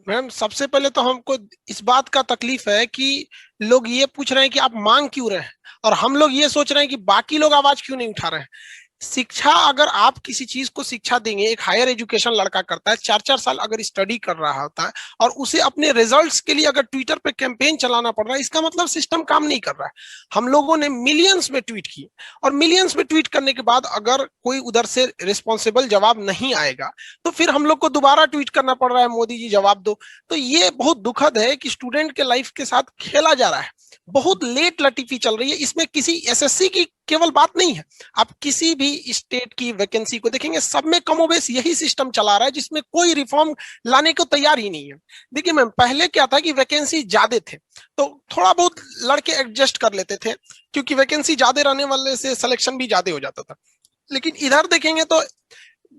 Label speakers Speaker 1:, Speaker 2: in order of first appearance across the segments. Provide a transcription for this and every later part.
Speaker 1: Ma'am सबसे पहले तो हमको इस बात का तकलीफ है कि लोग ये पूछ रहे हैं कि आप मांग क्यों रहे हैं, और हम लोग ये सोच रहे हैं कि बाकी लोग आवाज क्यों नहीं उठा रहे हैं। शिक्षा, अगर आप किसी चीज को शिक्षा देंगे, एक हायर एजुकेशन लड़का करता है, 4 4 साल अगर स्टडी कर रहा होता है, और उसे अपने रिजल्ट्स के लिए अगर ट्विटर पे कैंपेन चलाना पड़ रहा है, इसका मतलब सिस्टम काम नहीं कर रहा है। हम लोगों ने मिलियंस में ट्वीट किए, और मिलियंस में ट्वीट करने के बाद अगर कोई उधर से रिस्पॉन्सिबल जवाब नहीं आएगा, तो फिर हम लोग को दोबारा ट्वीट करना पड़ रहा है, मोदी जी जवाब दो। तो ये बहुत दुखद है कि स्टूडेंट के लाइफ के साथ खेला जा रहा है। बहुत लेट लटीफी चल रही है, इसमें किसी एसएससी की केवल बात नहीं है। आप किसी भी स्टेट की वैकेंसी को देखेंगे, सब में कमोबेश यही सिस्टम चला रहा है, जिसमें कोई रिफॉर्म लाने को तैयार ही नहीं है। देखिए मैम, पहले क्या था कि वैकेंसी ज्यादा थे तो थोड़ा बहुत लड़के एडजस्ट कर लेते थे, क्योंकि वैकेंसी ज्यादा रहने वाले से सिलेक्शन भी ज्यादा हो जाता था। लेकिन इधर देखेंगे तो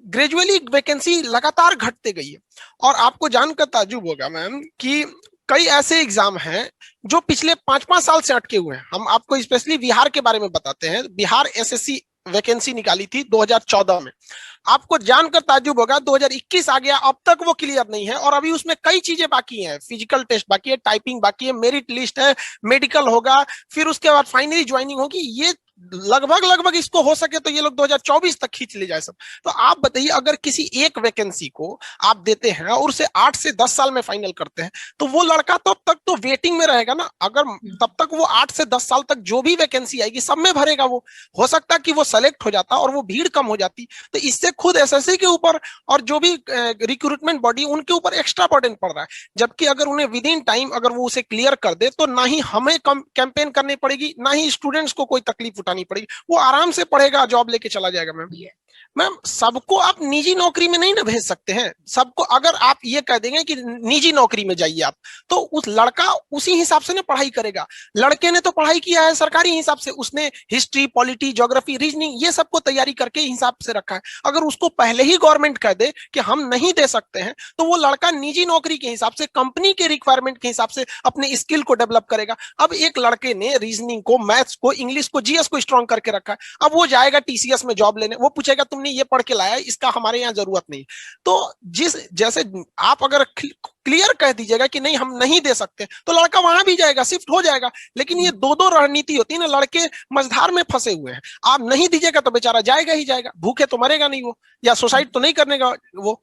Speaker 1: ग्रेजुअली वैकेंसी लगातार घटते गई है। और आपको जानकर ताज्जुब होगा मैम कि कई ऐसे एग्जाम हैं जो पिछले 5 5 साल से अटके हुए हैं। हम आपको स्पेशली बिहार के बारे में बताते हैं। बिहार एसएससी वैकेंसी निकाली थी 2014 में। आपको जानकर ताज्जुब होगा 2021 आ गया, अब तक वो क्लियर नहीं है, और अभी उसमें कई चीजें बाकी हैं। फिजिकल टेस्ट बाकी है, टाइपिंग बाकी है, मेरिट लिस्ट है, मेडिकल होगा, फिर उसके बाद फाइनली ज्वाइनिंग होगी। ये लगभग लगभग इसको हो सके तो ये लोग 2024 तक खींच ले जाए सब। तो आप बताइए, अगर किसी एक वैकेंसी को आप देते हैं और उसे 8 से 10 साल में फाइनल करते हैं, तो वो लड़का तब तक तो वेटिंग में रहेगा ना। अगर तब तक वो 8 से 10 साल तक जो भी वैकेंसी आएगी सब में भरेगा वो। हो सकता है कि वो सेलेक्ट हो जाता और वो भीड़ कम हो जाती। तो इससे खुद एसएससी के ऊपर और जो भी रिक्रूटमेंट बॉडी उनके ऊपर एक्स्ट्रा बर्डन पड़ रहा है। जबकि अगर उन्हें विद इन टाइम अगर वो उसे क्लियर कर दे, तो ना ही हमें कैंपेन करनी पड़ेगी, ना ही स्टूडेंट्स को कोई तकलीफ उठानी पड़ेगी। वो आराम से पढ़ेगा, जॉब लेके चला जाएगा मैम। मैम सबको आप निजी नौकरी में नहीं ना भेज सकते हैं। सबको अगर आप ये कह देंगे कि निजी नौकरी में जाइए आप, तो उस लड़का उसी हिसाब से ना पढ़ाई करेगा। लड़के ने तो पढ़ाई किया है सरकारी हिसाब से, उसने हिस्ट्री, पॉलिटी, ज्योग्राफी, रीजनिंग ये सबको तैयारी करके हिसाब से रखा है। अगर उसको पहले ही गवर्नमेंट कह दे कि हम नहीं दे सकते हैं, तो वो लड़का निजी नौकरी के हिसाब से, कंपनी के रिक्वायरमेंट के हिसाब से अपने स्किल को डेवलप करेगा। अब एक लड़के ने रीजनिंग को, मैथ्स को, इंग्लिश को, जीएस को स्ट्रॉन्ग करके रखा है, अब वो जाएगा टीसीएस में जॉब लेने, वो पूछेगा तुमने ये पढ़ के लाया, इसका हमारे यहाँ जरूरत नहीं। तो जिस जैसे आप अगर क्लियर कह दीजिएगा कि नहीं हम नहीं दे सकते, तो लड़का वहां भी जाएगा, शिफ्ट हो जाएगा। लेकिन ये दो दो रणनीति होती है ना, लड़के मझधार में फंसे हुए हैं। आप नहीं दीजिएगा तो बेचारा जाएगा ही जाएगा, भूखे तो मरेगा नहीं वो, या सुसाइड तो नहीं करने का वो।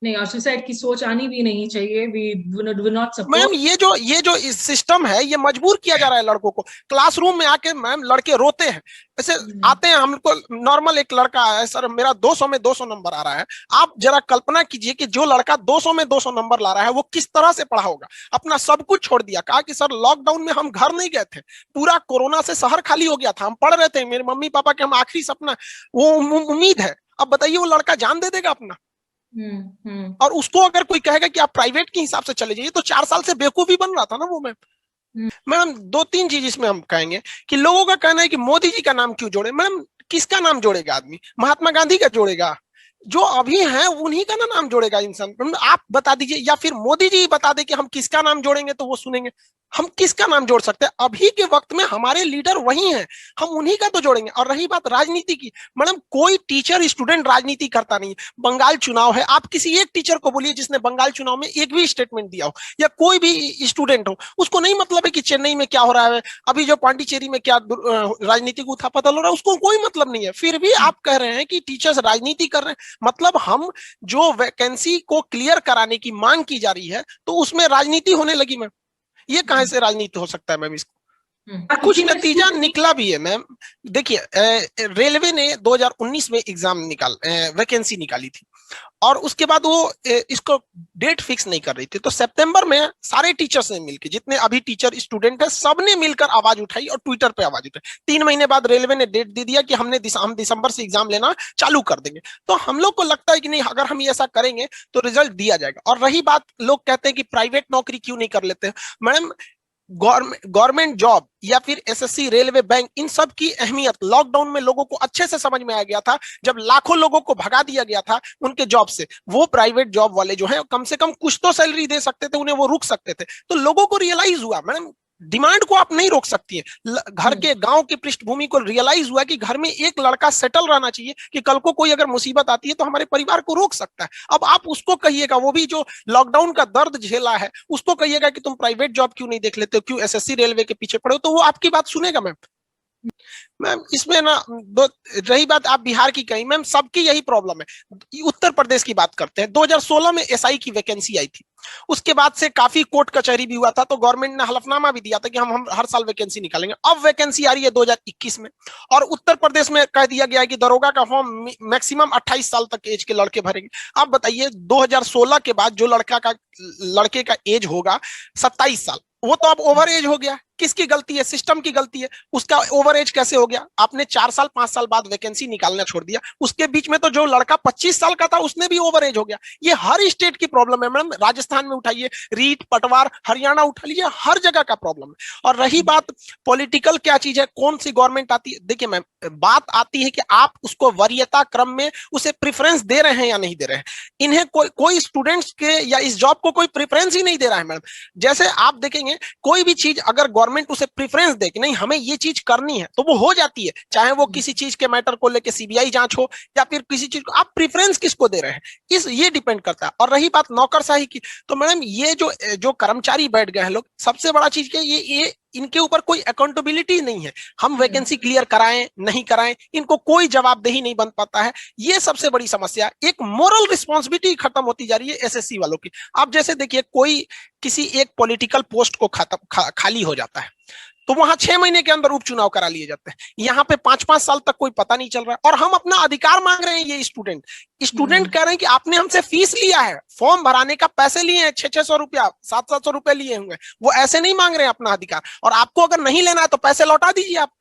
Speaker 2: नहीं, और सुसाइड की सोच आनी भी नहीं चाहिए। We do not
Speaker 1: ma'am
Speaker 2: support.
Speaker 1: ये जो सिस्टम है, ये मजबूर किया जा रहा है लड़कों को। क्लासरूम में आके मैम लड़के रोते हैं, ऐसे आते हैं हमको। नॉर्मल एक लड़का है, सर मेरा 200 में 200 नंबर आ रहा है। आप जरा कल्पना कीजिए कि जो लड़का 200 में 200 नंबर ला रहा है वो किस तरह से पढ़ा होगा। अपना सब कुछ छोड़ दिया, कहा कि सर लॉकडाउन में हम घर नहीं गए थे, पूरा कोरोना से शहर खाली हो गया था, हम पढ़ रहे थे, मेरे मम्मी पापा के हम आखिरी सपना वो उम्मीद है। अब बताइए वो लड़का जान दे देगा अपना?
Speaker 2: हम्म।
Speaker 1: और उसको अगर कोई कहेगा कि आप प्राइवेट के हिसाब से चले जाइए, तो 4 साल से बेवकूफी बन रहा था ना वो। मैं मैडम दो तीन चीज इसमें हम कहेंगे कि लोगों का कहना है कि मोदी जी का नाम क्यों जोड़े। मैडम किसका नाम जोड़ेगा आदमी? महात्मा गांधी का जोड़ेगा? जो अभी हैं उन्हीं का ना नाम जोड़ेगा इंसान। आप बता दीजिए, या फिर मोदी जी बता दे कि हम किसका नाम जोड़ेंगे तो वो सुनेंगे। हम किसका नाम जोड़ सकते हैं? अभी के वक्त में हमारे लीडर वही हैं, हम उन्हीं का तो जोड़ेंगे। और रही बात राजनीति की, मैडम कोई टीचर स्टूडेंट राजनीति करता नहीं। बंगाल चुनाव है, आप किसी एक टीचर को बोलिए जिसने बंगाल चुनाव में एक भी स्टेटमेंट दिया हो, या कोई भी स्टूडेंट हो, उसको नहीं मतलब है कि चेन्नई में क्या हो रहा है, अभी जो पांडिचेरी में क्या राजनीतिक उथापथल हो रहा है, उसको कोई मतलब नहीं है। फिर भी आप कह रहे हैं कि टीचर्स राजनीति कर रहे हैं। मतलब हम जो वैकेंसी को क्लियर कराने की मांग की जा रही है, तो उसमें राजनीति होने लगी मैम। ये कहां से राजनीति हो सकता है मैम? इसको कुछ
Speaker 2: इसी में
Speaker 1: नतीजा निकला भी है मैम। देखिए रेलवे ने 2019 में एग्जाम वैकेंसी निकाली थी, और उसके बाद वो इसको डेट फिक्स नहीं कर रही थी। तो सितंबर में सारे टीचर्स ने मिलकर, जितने अभी टीचर स्टूडेंट है, सबने मिलकर आवाज उठाई और ट्विटर पे आवाज उठाई। 3 महीने बाद रेलवे ने डेट दे दिया कि हम दिसंबर से एग्जाम लेना चालू कर देंगे। तो हम लोग को लगता है कि नहीं, अगर हम ऐसा करेंगे तो रिजल्ट दिया जाएगा। और रही बात, लोग कहते हैं कि प्राइवेट नौकरी क्यों नहीं कर लेते। मैडम गवर्नमेंट जॉब या फिर एसएससी, रेलवे, बैंक, इन सब की अहमियत लॉकडाउन में लोगों को अच्छे से समझ में आ गया था। जब लाखों लोगों को भगा दिया गया था उनके जॉब से, वो प्राइवेट जॉब वाले जो हैं कम से कम कुछ तो सैलरी दे सकते थे, उन्हें वो रुक सकते थे। तो लोगों को रियलाइज हुआ मैडम, डिमांड को आप नहीं रोक सकती है। घर के गांव की पृष्ठभूमि को रियलाइज हुआ कि घर में एक लड़का सेटल रहना चाहिए कि कल को कोई अगर मुसीबत आती है तो हमारे परिवार को रोक सकता है। अब आप उसको कहिएगा, वो भी जो लॉकडाउन का दर्द झेला है, उसको कहिएगा कि तुम प्राइवेट जॉब क्यों नहीं देख लेते हो, क्यों एसएससी रेलवे के पीछे पड़े हो, तो वो आपकी बात सुनेगा मैम। मैम इसमें ना दो, रही बात आप बिहार की कही, मैम सबकी यही प्रॉब्लम है। उत्तर प्रदेश की बात करते हैं, 2016 में एसआई की वैकेंसी आई थी, उसके बाद से काफी कोर्ट कचहरी भी हुआ था, तो गवर्नमेंट ने हलफनामा भी दिया था कि हम हर साल वैकेंसी निकालेंगे। अब वैकेंसी आ रही है 2021 में, और उत्तर प्रदेश में कह दिया गया है कि दरोगा का फॉर्म मैक्सिमम 28 साल तक एज के लड़के भरेंगे। आप बताइए 2016 के बाद जो लड़के का एज होगा 27 साल, वो तो अब ओवर एज हो गया। किसकी गलती है? सिस्टम की गलती है। उसका ओवर एज कैसे हो गया? आपने 4 साल 5 साल बाद वैकेंसी निकालना छोड़ दिया, उसके बीच में तो जो लड़का 25 साल का था उसने भी ओवर एज हो गया। ये हर स्टेट की प्रॉब्लम है मैडम, राजस्थान में उठाइए, रीट पटवार हरियाणा उठा लीजिए, हर जगह का प्रॉब्लम है। और रही बात पॉलिटिकल क्या चीज है, कौन सी गवर्नमेंट आती है, देखिए मैम बात आती है कि आप उसको वरीयता क्रम में उसे प्रेफरेंस दे रहे हैं या नहीं दे रहे हैं। इन्हें कोई स्टूडेंट्स के या इस जॉब को कोई प्रेफरेंस ही नहीं दे रहा है मैडम। जैसे आप देखेंगे कोई भी चीज अगर गवर्नमेंट उसे प्रेफरेंस दे कि नहीं हमें ये चीज करनी है, तो वो हो जाती है, चाहे वो किसी चीज के मैटर को लेके सीबीआई जांच हो या फिर किसी चीज को। आप प्रेफरेंस किसको दे रहे हैं, ये डिपेंड करता है। और रही बात नौकरशाही की, तो मैडम ये जो कर्मचारी बैठ गए हैं लोग, सबसे बड़ा चीज क्या, ये इनके ऊपर कोई अकाउंटेबिलिटी नहीं है। हम वैकेंसी क्लियर कराएं नहीं कराएं, इनको कोई जवाबदेही नहीं बन पाता है। ये सबसे बड़ी समस्या, एक मोरल रिस्पॉन्सिबिलिटी खत्म होती जा रही है एसएससी वालों की। आप जैसे देखिए कोई किसी एक पॉलिटिकल पोस्ट को खाली हो जाता है, तो वहां 6 महीने के अंदर उपचुनाव करा लिए जाते हैं। यहाँ पे 5-5 साल तक कोई पता नहीं चल रहा है, और हम अपना अधिकार मांग रहे हैं। ये स्टूडेंट कह रहे हैं कि आपने हमसे फीस लिया है, फॉर्म भराने का पैसे लिए हैं, 600-600 रुपया 700-700 रुपए लिए हुए, वो ऐसे नहीं मांग रहे हैं अपना अधिकार। और आपको अगर नहीं लेना है तो पैसे लौटा दीजिए आप।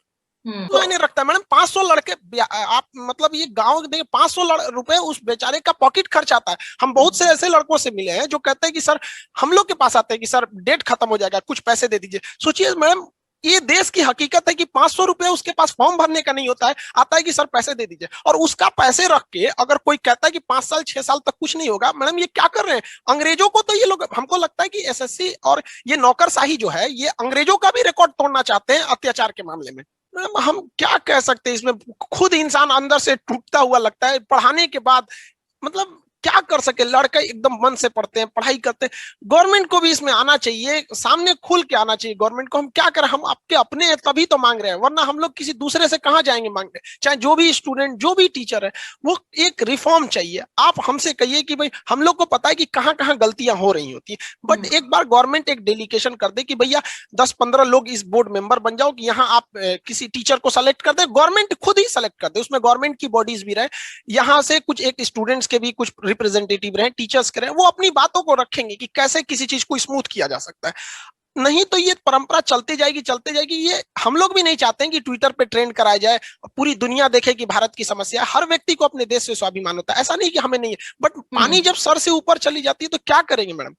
Speaker 1: तो मैंने रखता है मैडम 500 लड़के, आप मतलब ये गांव देखिए 500 रुपए उस बेचारे का पॉकेट खर्च आता है। हम बहुत से ऐसे लड़कों से मिले हैं जो कहते हैं कि सर, हम लोग के पास आते हैं कि सर डेट खत्म हो जाएगा, कुछ पैसे दे दीजिए। सोचिए मैडम, ये देश की हकीकत है कि 500 रुपए उसके पास फॉर्म भरने का नहीं होता है, आता है कि सर पैसे दे दीजिए। और उसका पैसे रख के अगर कोई कहता है कि 5 साल 6 साल तक कुछ नहीं होगा, मैडम ये क्या कर रहे हैं? अंग्रेजों को तो ये लोग, हमको लगता है कि एसएससी और ये नौकरशाही जो है, ये अंग्रेजों का भी रिकॉर्ड तोड़ना चाहते हैं अत्याचार के मामले में। मैम हम क्या कह सकते हैं इसमें, खुद इंसान अंदर से टूटता हुआ लगता है पढ़ाने के बाद। मतलब क्या कर सके, लड़के एकदम मन से पढ़ते हैं, पढ़ाई करते हैं। गवर्नमेंट को भी इसमें आना चाहिए, सामने खुल के आना चाहिए गवर्नमेंट को। हम क्या करें, हम आपके अपने हैं तभी तो मांग रहे हैं, वरना हम लोग किसी दूसरे से कहां जाएंगे मांगने। चाहे जो भी स्टूडेंट, जो भी टीचर है, वो एक रिफॉर्म चाहिए। आप हमसे कहिए कि भाई हम लोग को पता है कि कहां कहां गलतियां हो रही होती है, बट एक बार गवर्नमेंट एक डेलीकेशन कर दे कि भैया 10-15 लोग इस बोर्ड मेंबर बन जाओ, कि यहाँ आप किसी टीचर को सेलेक्ट कर दे, गवर्नमेंट खुद ही सेलेक्ट कर दे, उसमें गवर्नमेंट की बॉडीज भी रहे, यहाँ से कुछ एक स्टूडेंट्स के भी कुछ रिप्रेजेंटेटिव रहे, टीचर्स के रहे, वो अपनी बातों को रखेंगे कि कैसे किसी चीज को स्मूथ किया जा सकता है। नहीं तो ये परंपरा चलती जाएगी चलती जाएगी। ये हम लोग भी नहीं चाहते हैं कि ट्विटर पे ट्रेंड कराया जाए, पूरी दुनिया देखे कि भारत की समस्या है। हर व्यक्ति को अपने देश से स्वाभिमान होता है, ऐसा नहीं कि हमें नहीं है, बट पानी जब सर से ऊपर चली जाती है तो क्या करेंगे मैडम।